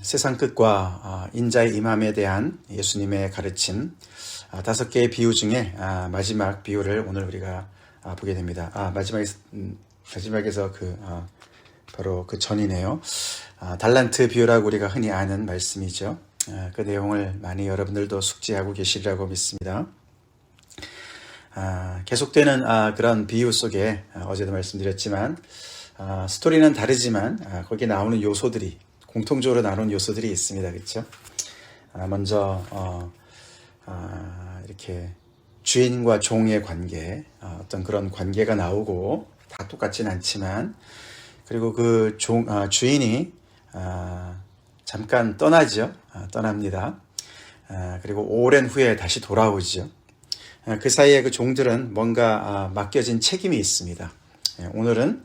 세상 끝과 인자의 임함에 대한 예수님의 가르침 5개의 비유 중에 마지막 비유를 오늘 우리가 보게 됩니다. 마지막에서 바로 그 전이네요. 달란트 비유라고 우리가 흔히 아는 말씀이죠. 그 내용을 많이 여러분들도 숙지하고 계시리라고 믿습니다. 계속되는 그런 비유 속에 어제도 말씀드렸지만 스토리는 다르지만 거기에 나오는 요소들이 공통적으로 나오는 요소들이 있습니다. 그렇죠? 먼저 이렇게 주인과 종의 관계, 어떤 그런 관계가 나오고 다 똑같진 않지만, 그리고 그 주인이 잠깐 떠나죠. 떠납니다. 그리고 오랜 후에 다시 돌아오죠. 그 사이에 그 종들은 뭔가 맡겨진 책임이 있습니다. 오늘은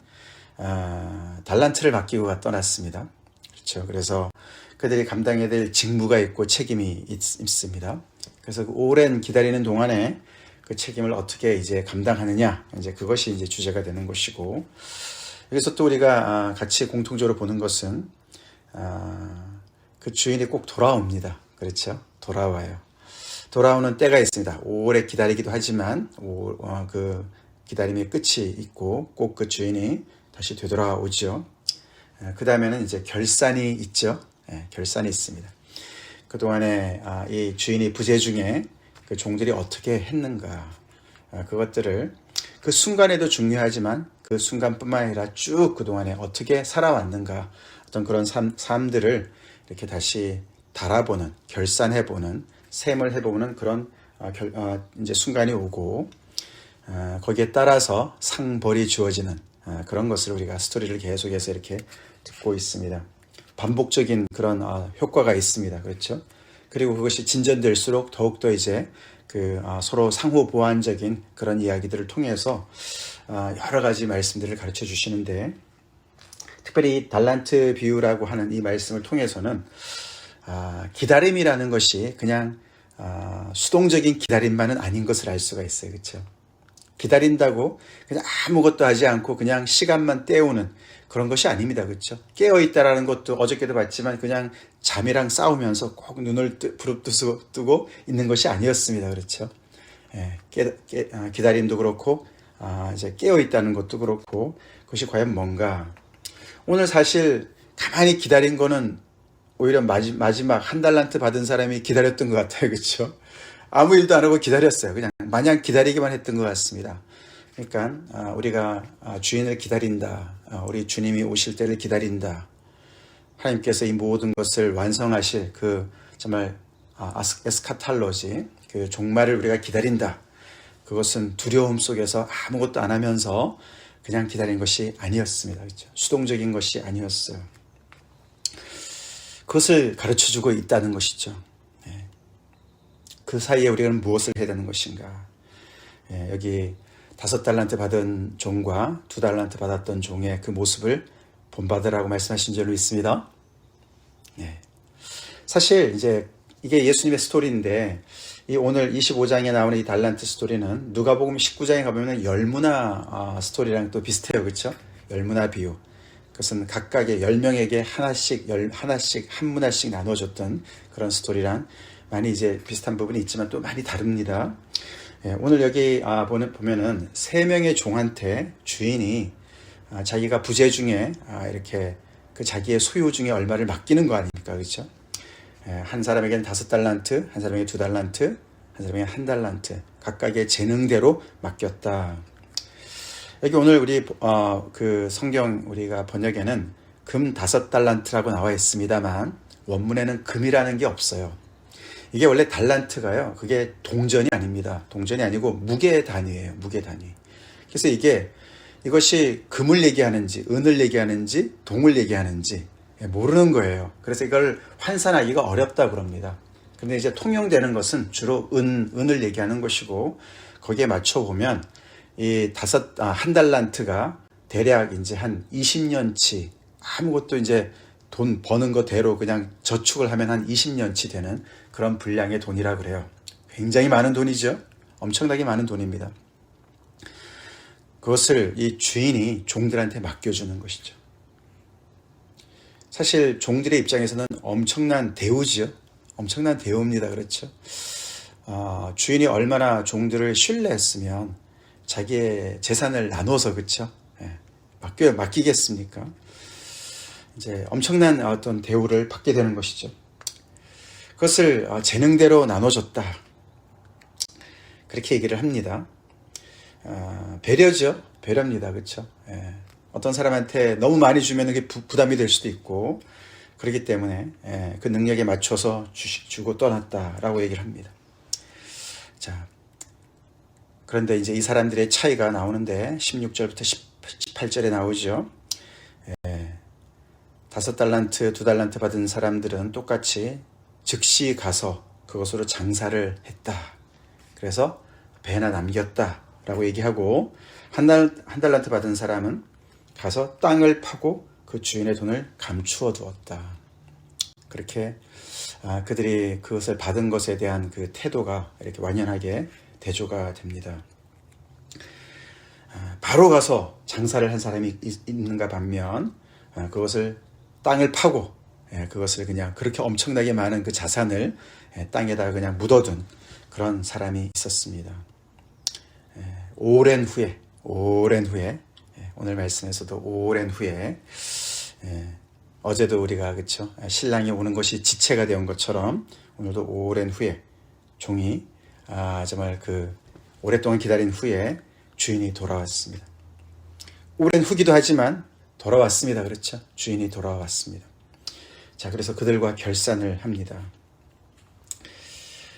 달란트를 맡기고 떠났습니다. 그렇죠. 그래서 그들이 감당해야 될 직무가 있고 책임이 있습니다. 그래서 그 오랜 기다리는 동안에 그 책임을 어떻게 이제 감당하느냐, 이제 그것이 이제 주제가 되는 것이고, 여기서 또 우리가 같이 공통적으로 보는 것은 그 주인이 꼭 돌아옵니다. 그렇죠. 돌아와요. 돌아오는 때가 있습니다. 오래 기다리기도 하지만 그 기다림의 끝이 있고 꼭 그 주인이 다시 되돌아오죠. 그 다음에는 이제 결산이 있죠. 결산이 있습니다. 그동안에 이 주인이 부재 중에 그 종들이 어떻게 했는가, 그것들을 그 순간에도 중요하지만 그 순간뿐만 아니라 쭉 그동안에 어떻게 살아왔는가, 어떤 그런 삶들을 이렇게 다시 달아보는, 결산해보는, 셈을 해보는 그런 이제 순간이 오고, 거기에 따라서 상벌이 주어지는 그런 것을 우리가 스토리를 계속해서 이렇게 듣고 있습니다. 반복적인 그런 효과가 있습니다. 그렇죠? 그리고 그것이 진전될수록 더욱더 이제 서로 상호 보완적인 그런 이야기들을 통해서 여러 가지 말씀들을 가르쳐 주시는데, 특별히 이 달란트 비유라고 하는 이 말씀을 통해서는 기다림이라는 것이 그냥 수동적인 기다림만은 아닌 것을 알 수가 있어요. 그렇죠? 기다린다고 그냥 아무것도 하지 않고 그냥 시간만 때우는 그런 것이 아닙니다. 그렇죠? 깨어있다라는 것도 어저께도 봤지만 그냥 잠이랑 싸우면서 꼭 눈을 부릅뜨고 있는 것이 아니었습니다. 그렇죠? 기다림도 그렇고 이제 깨어있다는 것도 그렇고, 그것이 과연 뭔가. 오늘 사실 가만히 기다린 거는 오히려 마지막 한 달란트 받은 사람이 기다렸던 것 같아요. 그렇죠? 아무 일도 안 하고 기다렸어요. 그냥 마냥 기다리기만 했던 것 같습니다. 그러니까 우리가 주인을 기다린다, 우리 주님이 오실 때를 기다린다, 하나님께서 이 모든 것을 완성하실 그 정말 에스카탈로지, 그 종말을 우리가 기다린다, 그것은 두려움 속에서 아무것도 안 하면서 그냥 기다린 것이 아니었습니다. 그렇죠? 수동적인 것이 아니었어요. 그것을 가르쳐주고 있다는 것이죠. 그 사이에 우리는 무엇을 해야 되는 것인가. 여기 5달란트 받은 종과 2달란트 받았던 종의 그 모습을 본받으라고 말씀하신 줄로 있습니다. 사실 이제 이게 예수님의 스토리인데, 이 오늘 25장에 나오는 이 달란트 스토리는 누가복음 19장에 가보면 열무나 스토리랑 또 비슷해요. 그렇죠? 열무나 비유. 그것은 각각의 10명에게 하나씩 한 문화씩 나눠줬던 그런 스토리랑 많이 이제 비슷한 부분이 있지만 또 많이 다릅니다. 오늘 여기 보면은 3명의 종한테 주인이 자기가 부재 중에 이렇게 그 자기의 소유 중에 얼마를 맡기는 거 아닙니까? 그렇죠? 한 사람에게는 5달란트, 한 사람에게 2달란트, 한 사람에게 1달란트, 각각의 재능대로 맡겼다. 여기 오늘 우리 그 성경 우리가 번역에는 금 5달란트라고 나와 있습니다만 원문에는 금이라는 게 없어요. 이게 원래 달란트가요, 그게 동전이 아닙니다. 동전이 아니고 무게 단위예요. 무게 단위. 그래서 이것이 금을 얘기하는지 은을 얘기하는지 동을 얘기하는지 모르는 거예요. 그래서 이걸 환산하기가 어렵다 그럽니다. 근데 이제 통용되는 것은 주로 은을 얘기하는 것이고, 거기에 맞춰보면 한 달란트가 대략 이제 한 20년치, 아무것도 이제 돈 버는 거대로 그냥 저축을 하면 한 20년치 되는 그런 분량의 돈이라 그래요. 굉장히 많은 돈이죠. 엄청나게 많은 돈입니다. 그것을 이 주인이 종들한테 맡겨주는 것이죠. 사실 종들의 입장에서는 엄청난 대우지요. 엄청난 대우입니다. 그렇죠. 주인이 얼마나 종들을 신뢰했으면 자기의 재산을 나눠서, 그렇죠. 맡기겠습니까? 이제 엄청난 어떤 대우를 받게 되는 것이죠. 그것을 재능대로 나눠줬다. 그렇게 얘기를 합니다. 배려죠. 배려입니다. 그렇죠. 어떤 사람한테 너무 많이 주면 그게 부담이 될 수도 있고, 그렇기 때문에 그 능력에 맞춰서 주고 떠났다라고 얘기를 합니다. 자, 그런데 이제 이 사람들의 차이가 나오는데 16절부터 18절에 나오죠. 5달란트, 2달란트 받은 사람들은 똑같이 즉시 가서 그것으로 장사를 했다. 그래서 배나 남겼다라고 얘기하고, 한 달란트 받은 사람은 가서 땅을 파고 그 주인의 돈을 감추어 두었다. 그렇게 그들이 그것을 받은 것에 대한 그 태도가 이렇게 완연하게 대조가 됩니다. 바로 가서 장사를 한 사람이 있는가 반면, 그것을 땅을 파고 그것을 그냥 그렇게 엄청나게 많은 그 자산을 땅에다 그냥 묻어둔 그런 사람이 있었습니다. 오랜 후에 오늘 말씀에서도 오랜 후에, 어제도 우리가 그쵸, 신랑이 오는 것이 지체가 되온 것처럼 오늘도 오랜 후에 종이 정말 그 오랫동안 기다린 후에 주인이 돌아왔습니다. 오랜 후기도 하지만 돌아왔습니다. 그렇죠? 주인이 돌아왔습니다. 자, 그래서 그들과 결산을 합니다.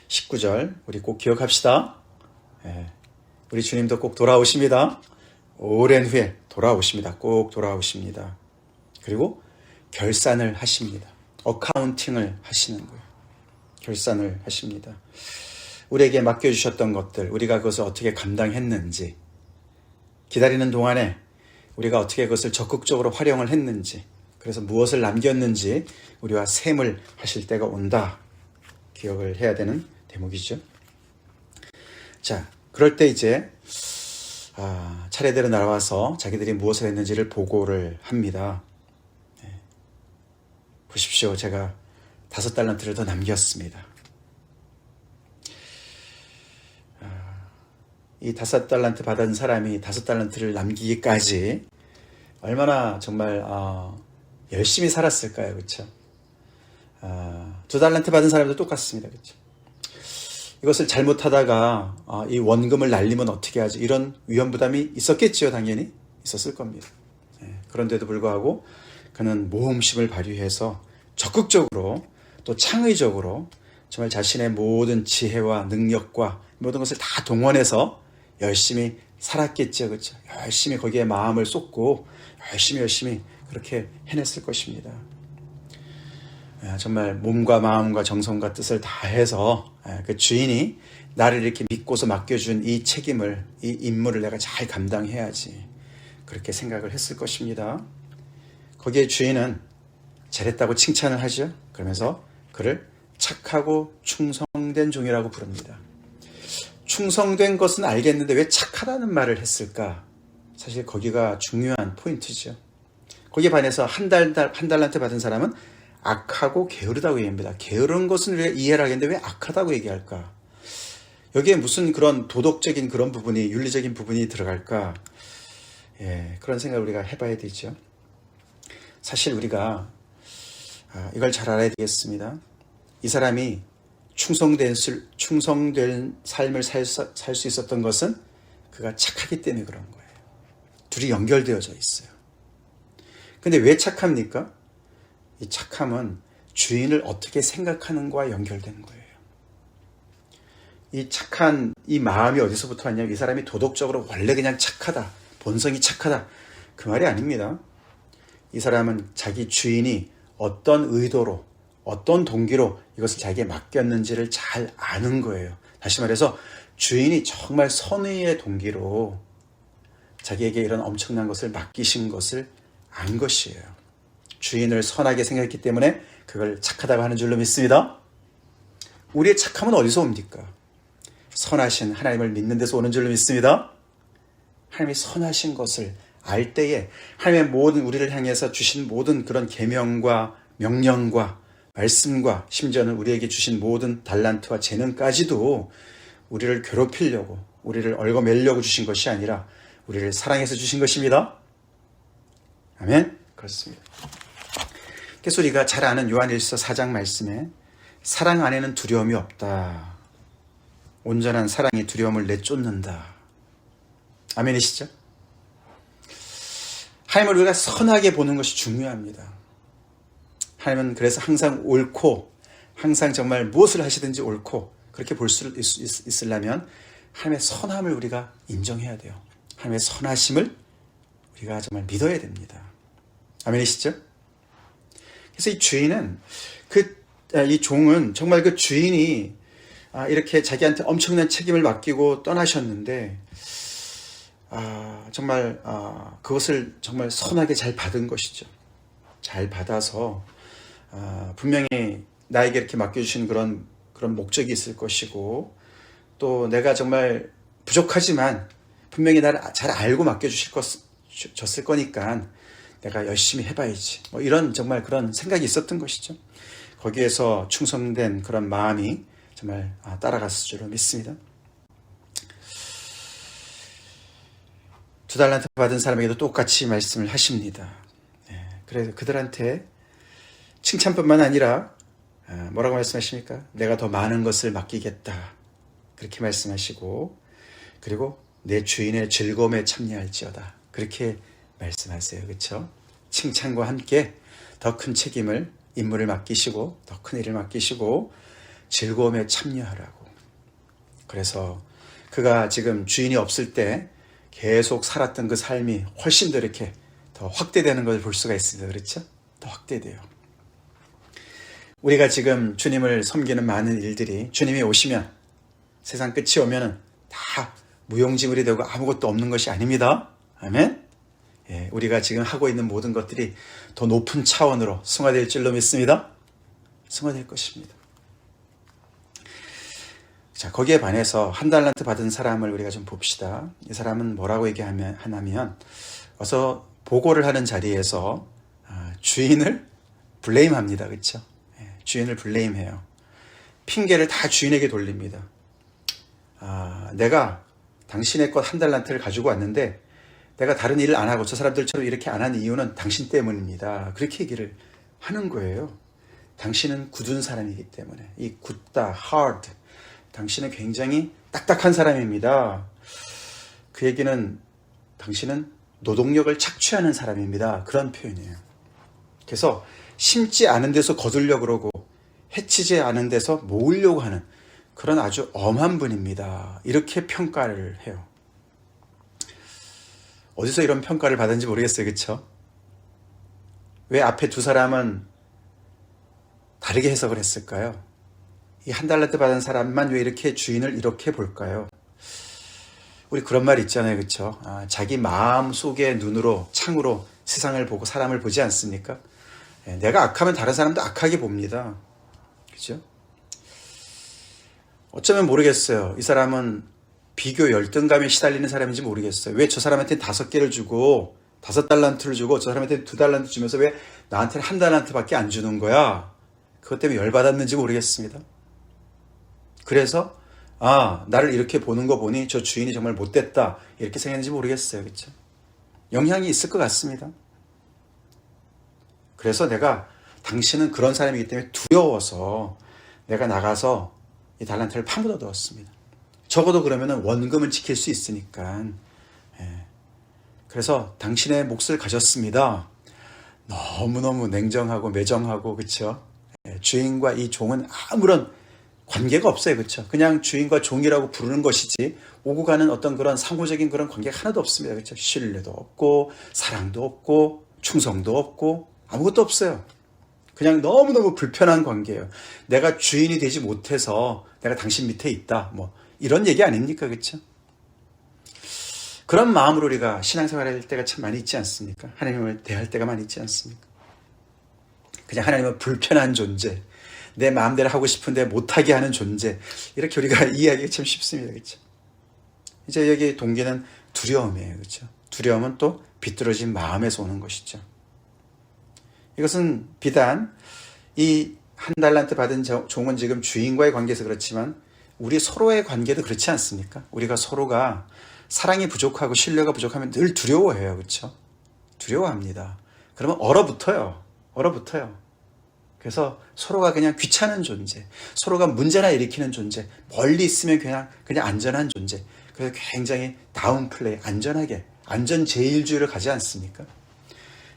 19절 우리 꼭 기억합시다. 우리 주님도 꼭 돌아오십니다. 오랜 후에 돌아오십니다. 꼭 돌아오십니다. 그리고 결산을 하십니다. 어카운팅을 하시는 거예요. 결산을 하십니다. 우리에게 맡겨주셨던 것들, 우리가 그것을 어떻게 감당했는지, 기다리는 동안에 우리가 어떻게 그것을 적극적으로 활용을 했는지, 그래서 무엇을 남겼는지 우리와 셈을 하실 때가 온다. 기억을 해야 되는 대목이죠. 자, 그럴 때 이제 차례대로 날아와서 자기들이 무엇을 했는지를 보고를 합니다. 보십시오. 제가 5달란트를 더 남겼습니다. 이 5달란트 받은 사람이 5달란트를 남기기까지 얼마나 정말 열심히 살았을까요? 그렇죠? 2달란트 받은 사람도 똑같습니다. 그렇죠? 이것을 잘못하다가 이 원금을 날리면 어떻게 하지? 이런 위험 부담이 있었겠지요. 당연히 있었을 겁니다. 그런데도 불구하고 그는 모험심을 발휘해서 적극적으로 또 창의적으로 정말 자신의 모든 지혜와 능력과 모든 것을 다 동원해서 열심히 살았겠죠. 그렇죠? 열심히 거기에 마음을 쏟고 열심히 그렇게 해냈을 것입니다. 정말 몸과 마음과 정성과 뜻을 다해서 그 주인이 나를 이렇게 믿고서 맡겨준 이 책임을, 이 임무를 내가 잘 감당해야지, 그렇게 생각을 했을 것입니다. 거기에 주인은 잘했다고 칭찬을 하죠. 그러면서 그를 착하고 충성된 종이라고 부릅니다. 충성된 것은 알겠는데 왜 착하다는 말을 했을까? 사실 거기가 중요한 포인트죠. 거기에 반해서 한 달란트 받은 사람은 악하고 게으르다고 얘기합니다. 게으른 것은 왜 이해를 하겠는데 왜 악하다고 얘기할까? 여기에 무슨 그런 도덕적인 그런 부분이, 윤리적인 부분이 들어갈까? 그런 생각을 우리가 해봐야 되죠. 사실 우리가 이걸 잘 알아야 되겠습니다. 이 사람이 충성된 삶을 살 수 있었던 것은 그가 착하기 때문에 그런 거예요. 둘이 연결되어져 있어요. 근데 왜 착합니까? 이 착함은 주인을 어떻게 생각하는가와 연결된 거예요. 이 착한 이 마음이 어디서부터 왔냐면, 이 사람이 도덕적으로 원래 그냥 착하다, 본성이 착하다, 그 말이 아닙니다. 이 사람은 자기 주인이 어떤 의도로, 어떤 동기로 이것을 자기에게 맡겼는지를 잘 아는 거예요. 다시 말해서 주인이 정말 선의의 동기로 자기에게 이런 엄청난 것을 맡기신 것을 안 것이에요. 주인을 선하게 생각했기 때문에 그걸 착하다고 하는 줄로 믿습니다. 우리의 착함은 어디서 옵니까? 선하신 하나님을 믿는 데서 오는 줄로 믿습니다. 하나님이 선하신 것을 알 때에 하나님의 모든 우리를 향해서 주신 모든 그런 계명과 명령과 말씀과 심지어는 우리에게 주신 모든 달란트와 재능까지도 우리를 괴롭히려고 우리를 얽어매려고 주신 것이 아니라 우리를 사랑해서 주신 것입니다. 아멘. 그렇습니다. 그래서 우리가 잘 아는 요한일서 4장 말씀에 사랑 안에는 두려움이 없다. 온전한 사랑이 두려움을 내쫓는다. 아멘이시죠? 하나님을 우리가 선하게 보는 것이 중요합니다. 하나님은 그래서 항상 옳고 항상 정말 무엇을 하시든지 옳고 그렇게 볼 수 있으려면 하나님의 선함을 우리가 인정해야 돼요. 하나님의 선하심을 우리가 정말 믿어야 됩니다. 아멘이시죠? 그래서 이 주인은 이 종은 정말 그 주인이 이렇게 자기한테 엄청난 책임을 맡기고 떠나셨는데 정말 그것을 정말 선하게 잘 받은 것이죠. 잘 받아서 분명히 나에게 이렇게 맡겨주신 그런 목적이 있을 것이고 또 내가 정말 부족하지만 분명히 나를 잘 알고 맡겨주셨을 거니까 내가 열심히 해봐야지. 뭐 이런 정말 그런 생각이 있었던 것이죠. 거기에서 충성된 그런 마음이 정말 따라갔을 줄로 믿습니다. 2달란트 받은 사람에게도 똑같이 말씀을 하십니다. 그래서 그들한테 칭찬뿐만 아니라 뭐라고 말씀하십니까? 내가 더 많은 것을 맡기겠다. 그렇게 말씀하시고 그리고 내 주인의 즐거움에 참여할지어다. 그렇게 말씀하세요. 그렇죠? 칭찬과 함께 더 큰 책임을 임무를 맡기시고 더 큰 일을 맡기시고 즐거움에 참여하라고. 그래서 그가 지금 주인이 없을 때 계속 살았던 그 삶이 훨씬 더 이렇게 더 확대되는 것을 볼 수가 있습니다. 그렇죠? 더 확대돼요. 우리가 지금 주님을 섬기는 많은 일들이 주님이 오시면 세상 끝이 오면 다 무용지물이 되고 아무것도 없는 것이 아닙니다. 아멘. 우리가 지금 하고 있는 모든 것들이 더 높은 차원으로 승화될 줄로 믿습니다. 승화될 것입니다. 자, 거기에 반해서 1달란트 받은 사람을 우리가 좀 봅시다. 이 사람은 뭐라고 얘기하냐면 어서 보고를 하는 자리에서 주인을 블레임합니다. 그렇죠? 주인을 블레임해요. 핑계를 다 주인에게 돌립니다. 내가 당신의 것 1달란트를 가지고 왔는데 내가 다른 일을 안 하고 저 사람들처럼 이렇게 안 하는 이유는 당신 때문입니다. 그렇게 얘기를 하는 거예요. 당신은 굳은 사람이기 때문에. 이 굳다, hard. 당신은 굉장히 딱딱한 사람입니다. 그 얘기는 당신은 노동력을 착취하는 사람입니다. 그런 표현이에요. 그래서 심지 않은 데서 거두려고 그러고 해치지 않은 데서 모으려고 하는 그런 아주 엄한 분입니다. 이렇게 평가를 해요. 어디서 이런 평가를 받은지 모르겠어요. 그렇죠? 왜 앞에 두 사람은 다르게 해석을 했을까요? 이 1달란트 받은 사람만 왜 이렇게 주인을 이렇게 볼까요? 우리 그런 말 있잖아요. 그렇죠? 자기 마음 속의 눈으로 창으로 세상을 보고 사람을 보지 않습니까? 내가 악하면 다른 사람도 악하게 봅니다. 그렇죠? 어쩌면 모르겠어요. 이 사람은 비교 열등감에 시달리는 사람인지 모르겠어요. 왜 저 사람한테 5개를 주고 5달란트를 주고 저 사람한테 2달란트 주면서 왜 나한테는 1달란트밖에 안 주는 거야? 그것 때문에 열받았는지 모르겠습니다. 그래서 나를 이렇게 보는 거 보니 저 주인이 정말 못됐다 이렇게 생각했는지 모르겠어요. 그렇죠? 영향이 있을 것 같습니다. 그래서 내가 당신은 그런 사람이기 때문에 두려워서 내가 나가서 이 달란트를 파묻어 두었습니다. 적어도 그러면 원금은 지킬 수 있으니까. 그래서 당신의 몫을 가졌습니다. 너무너무 냉정하고 매정하고 그렇죠? 주인과 이 종은 아무런 관계가 없어요. 그렇죠? 그냥 주인과 종이라고 부르는 것이지 오고 가는 어떤 그런 상호적인 그런 관계가 하나도 없습니다. 그렇죠? 신뢰도 없고 사랑도 없고 충성도 없고 아무것도 없어요. 그냥 너무너무 불편한 관계예요. 내가 주인이 되지 못해서 내가 당신 밑에 있다. 뭐 이런 얘기 아닙니까? 그렇죠? 그런 마음으로 우리가 신앙생활을 할 때가 참 많이 있지 않습니까? 하나님을 대할 때가 많이 있지 않습니까? 그냥 하나님은 불편한 존재, 내 마음대로 하고 싶은데 못하게 하는 존재, 이렇게 우리가 이해하기가 참 쉽습니다. 그렇죠? 이제 여기 동기는 두려움이에요. 그렇죠? 두려움은 또 비뚤어진 마음에서 오는 것이죠. 이것은 비단 이 한 달란트 받은 종은 지금 주인과의 관계에서 그렇지만 우리 서로의 관계도 그렇지 않습니까? 우리가 서로가 사랑이 부족하고 신뢰가 부족하면 늘 두려워해요. 그렇죠? 두려워합니다. 그러면 얼어붙어요. 그래서 서로가 그냥 귀찮은 존재, 서로가 문제나 일으키는 존재, 멀리 있으면 그냥 안전한 존재. 그래서 굉장히 다운플레이, 안전하게, 안전제일주의를 가지 않습니까?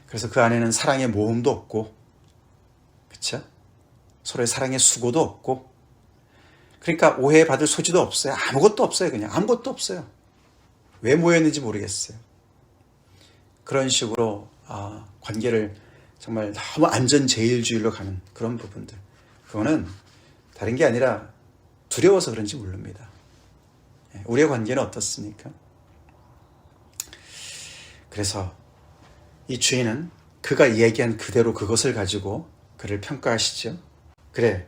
그래서 그 안에는 사랑의 모험도 없고, 그렇죠? 서로의 사랑의 수고도 없고, 그러니까 오해받을 소지도 없어요. 아무것도 없어요. 그냥 아무것도 없어요. 왜 모였는지 모르겠어요. 그런 식으로 관계를 정말 너무 안전제일주의로 가는 그런 부분들, 그거는 다른 게 아니라 두려워서 그런지 모릅니다. 우리의 관계는 어떻습니까? 그래서 이 주인은 그가 얘기한 그대로 그것을 가지고 그를 평가하시죠. 그래,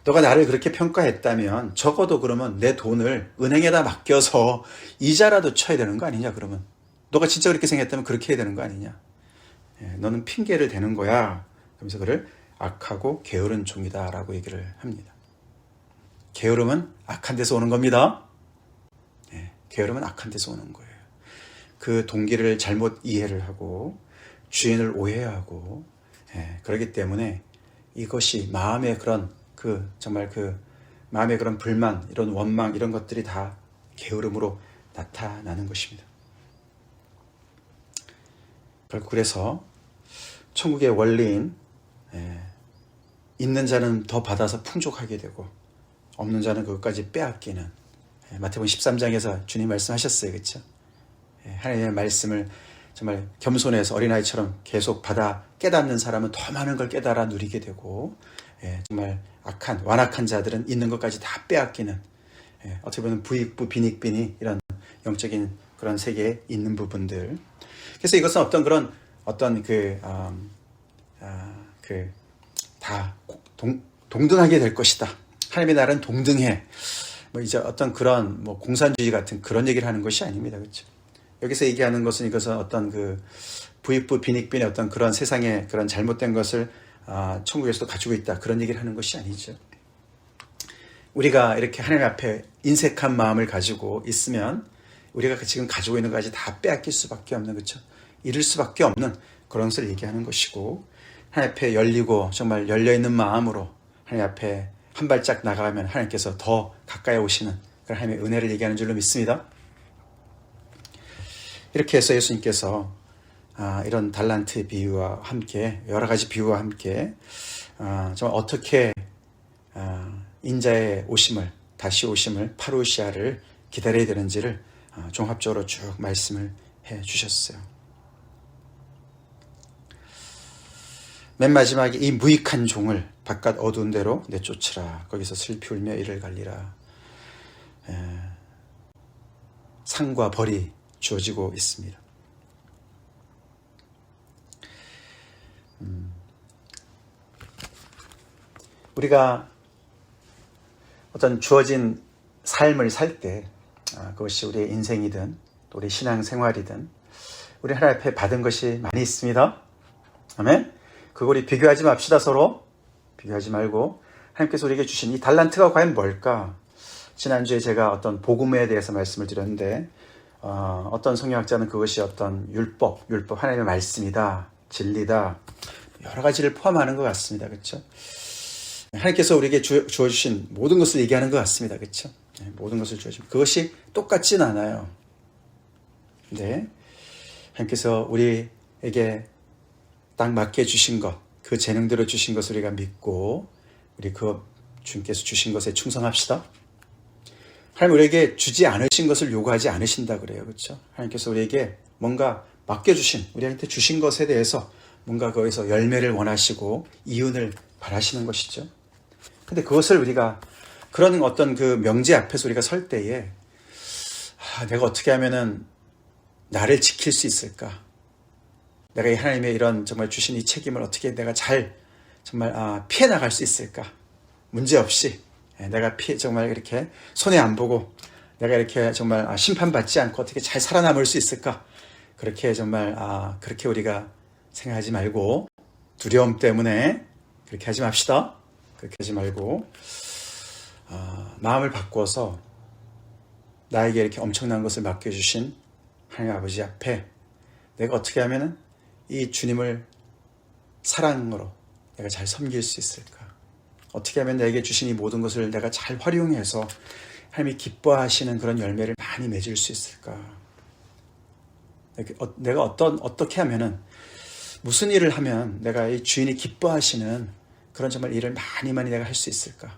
너가 나를 그렇게 평가했다면 적어도 그러면 내 돈을 은행에다 맡겨서 이자라도 쳐야 되는 거 아니냐. 그러면 너가 진짜 그렇게 생각했다면 그렇게 해야 되는 거 아니냐. 너는 핑계를 대는 거야. 그러면서 그를 악하고 게으른 종이다 라고 얘기를 합니다. 게으름은 악한 데서 오는 겁니다. 게으름은 악한 데서 오는 거예요. 그 동기를 잘못 이해를 하고 주인을 오해하고, 그렇기 때문에 이것이 마음의 그런 정말 마음의 그런 불만, 이런 원망, 이런 것들이 다 게으름으로 나타나는 것입니다. 결국 그래서 천국의 원리인, 있는 자는 더 받아서 풍족하게 되고 없는 자는 그것까지 빼앗기는, 마태복음 13장에서 주님 말씀하셨어요. 그렇죠? 하나님의 말씀을 정말 겸손해서 어린아이처럼 계속 받아 깨닫는 사람은 더 많은 걸 깨달아 누리게 되고, 정말 완악한 자들은 있는 것까지 다 빼앗기는, 어떻게 보면 부익부 빈익빈이 이런 영적인 그런 세계에 있는 부분들. 그래서 이것은 다 동등하게 될 것이다. 하나님의 나라는 동등해. 이제 어떤 그런 공산주의 같은 그런 얘기를 하는 것이 아닙니다. 그렇죠? 여기서 얘기하는 것은 이것은 어떤 부익부 빈익빈의 어떤 그런 세상의 그런 잘못된 것을 천국에서도 가지고 있다. 그런 얘기를 하는 것이 아니죠. 우리가 이렇게 하나님 앞에 인색한 마음을 가지고 있으면 우리가 지금 가지고 있는 것까지 다 빼앗길 수밖에 없는, 그렇죠? 잃을 수밖에 없는 그런 것을 얘기하는 것이고, 하나님 앞에 열리고 정말 열려있는 마음으로 하나님 앞에 한 발짝 나가면 하나님께서 더 가까이 오시는 그런 하나님의 은혜를 얘기하는 줄로 믿습니다. 이렇게 해서 예수님께서 이런 달란트 비유와 함께, 여러 가지 비유와 함께 정말 어떻게 인자의 오심을, 다시 오심을, 파루시아를 기다려야 되는지를 종합적으로 쭉 말씀을 해 주셨어요. 맨 마지막에 이 무익한 종을 바깥 어두운 데로 내쫓으라. 거기서 슬피 울며 이를 갈리라. 상과 벌이 주어지고 있습니다. 우리가 어떤 주어진 삶을 살 때, 그것이 우리의 인생이든 또 우리 신앙생활이든 우리 하나님 앞에 받은 것이 많이 있습니다. 아멘. 그거 우리 비교하지 맙시다. 서로 비교하지 말고 하나님께서 우리에게 주신 이 달란트가 과연 뭘까? 지난주에 제가 어떤 복음에 대해서 말씀을 드렸는데, 어떤 성경학자는 그것이 어떤 율법 하나님의 말씀이다, 진리다, 여러 가지를 포함하는 것 같습니다. 그렇죠? 하나님께서 우리에게 주어주신 모든 것을 얘기하는 것 같습니다. 그렇죠? 모든 것을 주어주신, 그것이 똑같진 않아요. 네, 하나님께서 우리에게 딱 맞게 주신 것, 그 재능대로 주신 것을 우리가 믿고 우리 그 주님께서 주신 것에 충성합시다. 하나님 우리에게 주지 않으신 것을 요구하지 않으신다 그래요. 그렇죠? 하나님께서 우리에게 뭔가 맡겨주신, 우리한테 주신 것에 대해서 뭔가 거기서 열매를 원하시고 이윤을 바라시는 것이죠. 근데 그것을 우리가 그런 어떤 그 명제 앞에서 우리가 설 때에 내가 어떻게 하면은 나를 지킬 수 있을까? 내가 이 하나님의 이런 정말 주신 이 책임을 어떻게 내가 잘 정말 피해 나갈 수 있을까? 문제 없이 내가 정말 이렇게 손해 안 보고 내가 이렇게 정말 심판받지 않고 어떻게 잘 살아남을 수 있을까? 그렇게 정말 그렇게 우리가 생각하지 말고 두려움 때문에 그렇게 하지 맙시다. 그렇게 하지 말고 마음을 바꾸어서 나에게 이렇게 엄청난 것을 맡겨주신 하나님 아버지 앞에 내가 어떻게 하면은 이 주님을 사랑으로 내가 잘 섬길 수 있을까? 어떻게 하면 내게 주신 이 모든 것을 내가 잘 활용해서 하나님이 기뻐하시는 그런 열매를 많이 맺을 수 있을까? 내가 어떻게 하면은 무슨 일을 하면 내가 이 주인이 기뻐하시는 그런 정말 일을 많이 내가 할 수 있을까?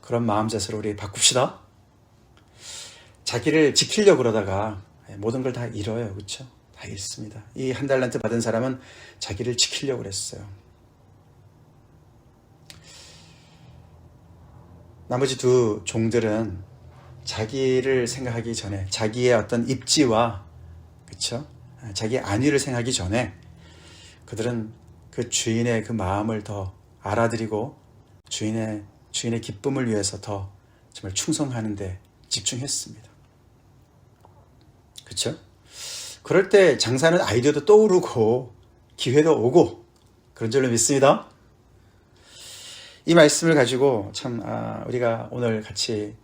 그런 마음 자세로 우리 바꿉시다. 자기를 지키려고 그러다가 모든 걸 다 잃어요. 그렇죠? 다 잃습니다. 이 한 달란트 받은 사람은 자기를 지키려고 그랬어요. 나머지 두 종들은 자기를 생각하기 전에 자기의 어떤 입지와 그렇죠? 자기의 안위를 생각하기 전에 그들은 그 주인의 그 마음을 더 알아들이고 주인의 기쁨을 위해서 더 정말 충성하는 데 집중했습니다. 그렇죠? 그럴 때 장사는 아이디어도 떠오르고 기회도 오고 그런 줄로 믿습니다. 이 말씀을 가지고 참 우리가 오늘 같이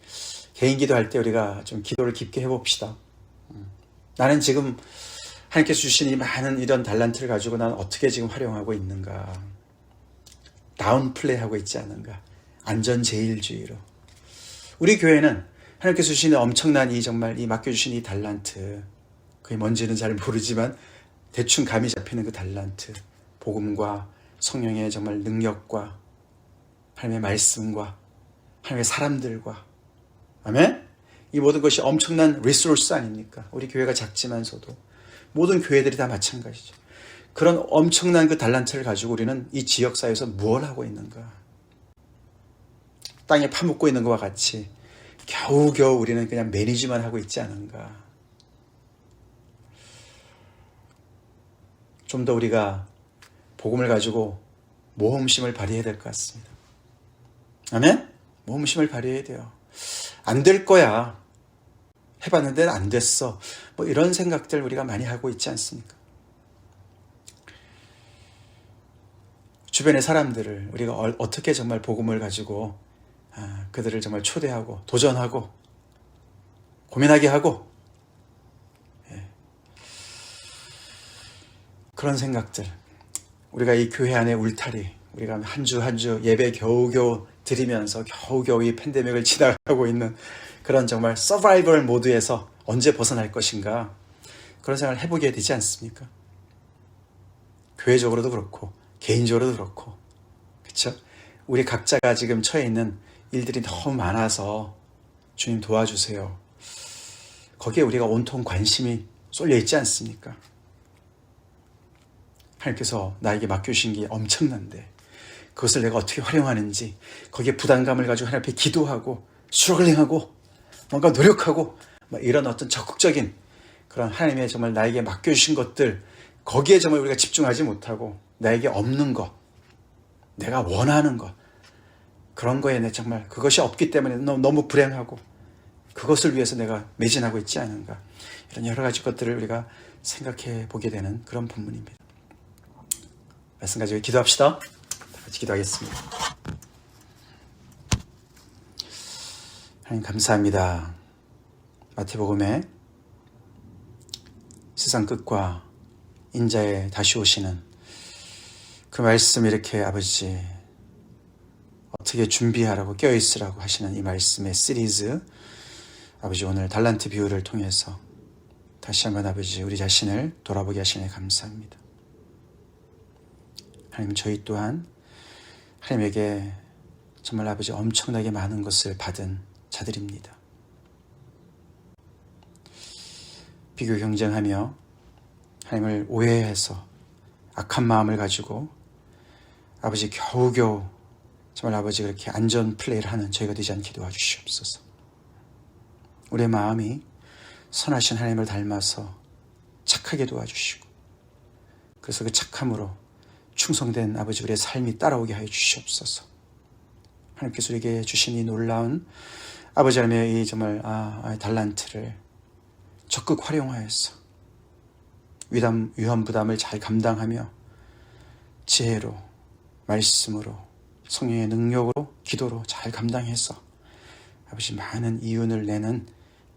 개인 기도할 때 우리가 좀 기도를 깊게 해봅시다. 나는 지금 하나님께서 주신 이 많은 이런 달란트를 가지고 나는 어떻게 지금 활용하고 있는가? 다운플레이하고 있지 않은가? 안전제일주의로. 우리 교회는 하나님께서 주신 엄청난 이 정말 이 맡겨주신 이 달란트, 그게 뭔지는 잘 모르지만 대충 감이 잡히는 그 달란트, 복음과 성령의 정말 능력과 하나님의 말씀과 하나님의 사람들과 아멘? 이 모든 것이 엄청난 리소스 아닙니까? 우리 교회가 작지만서도 모든 교회들이 다 마찬가지죠. 그런 엄청난 그 달란트를 가지고 우리는 이 지역사회에서 무엇을 하고 있는가? 땅에 파묻고 있는 것과 같이 겨우겨우 우리는 그냥 매니지만 하고 있지 않은가? 좀 더 우리가 복음을 가지고 모험심을 발휘해야 될 것 같습니다. 아멘? 모험심을 발휘해야 돼요. 안 될 거야. 해봤는데 안 됐어. 뭐 이런 생각들 우리가 많이 하고 있지 않습니까? 주변의 사람들을 우리가 어떻게 정말 복음을 가지고 그들을 정말 초대하고 도전하고 고민하게 하고 그런 생각들 우리가 이 교회 안에 울타리 우리가 한 주 한 주 예배 겨우겨우 드리면서 겨우겨우 이 팬데믹을 지나가고 있는 그런 정말 서바이벌 모드에서 언제 벗어날 것인가 그런 생각을 해보게 되지 않습니까? 교회적으로도 그렇고 개인적으로도 그렇고 그렇죠? 우리 각자가 지금 처해 있는 일들이 너무 많아서 주님 도와주세요. 거기에 우리가 온통 관심이 쏠려 있지 않습니까? 하나님께서 나에게 맡겨주신 게 엄청난데 그것을 내가 어떻게 활용하는지 거기에 부담감을 가지고 하나님 앞에 기도하고 스트러글링하고 뭔가 노력하고 이런 어떤 적극적인 그런 하나님의 정말 나에게 맡겨주신 것들 거기에 정말 우리가 집중하지 못하고 나에게 없는 것 내가 원하는 것 그런 거에 내 정말 그것이 없기 때문에 너무 불행하고 그것을 위해서 내가 매진하고 있지 않은가 이런 여러 가지 것들을 우리가 생각해 보게 되는 그런 본문입니다. 말씀 가지고 기도합시다. 다 같이 기도하겠습니다. 하나님 감사합니다. 마태복음에 세상 끝과 인자에 다시 오시는 그 말씀 이렇게 아버지 어떻게 준비하라고 껴있으라고 하시는 이 말씀의 시리즈 아버지 오늘 달란트 비유를 통해서 다시 한번 아버지 우리 자신을 돌아보게 하시니 감사합니다. 하나님 저희 또한 하나님에게 정말 아버지 엄청나게 많은 것을 받은 자들입니다. 비교 경쟁하며 하나님을 오해해서 악한 마음을 가지고 아버지 겨우겨우 정말 아버지 그렇게 안전 플레이를 하는 저희가 되지 않게 도와주시옵소서. 우리의 마음이 선하신 하나님을 닮아서 착하게 도와주시고 그래서 그 착함으로 충성된 아버지 우리의 삶이 따라오게 하여 주시옵소서. 하나님께서 우리에게 주신 이 놀라운 아버지 하나님의 이 정말 달란트를 적극 활용하여서 위험 부담을 잘 감당하며 지혜로, 말씀으로, 성령의 능력으로, 기도로 잘 감당해서 아버지 많은 이윤을 내는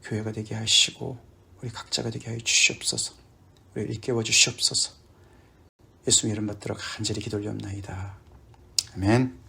교회가 되게 하시고 우리 각자가 되게 하여 주시옵소서. 우리를 일깨워 주시옵소서. 예수님 이름 받들어 간절히 기도 올리옵나이다. 아멘.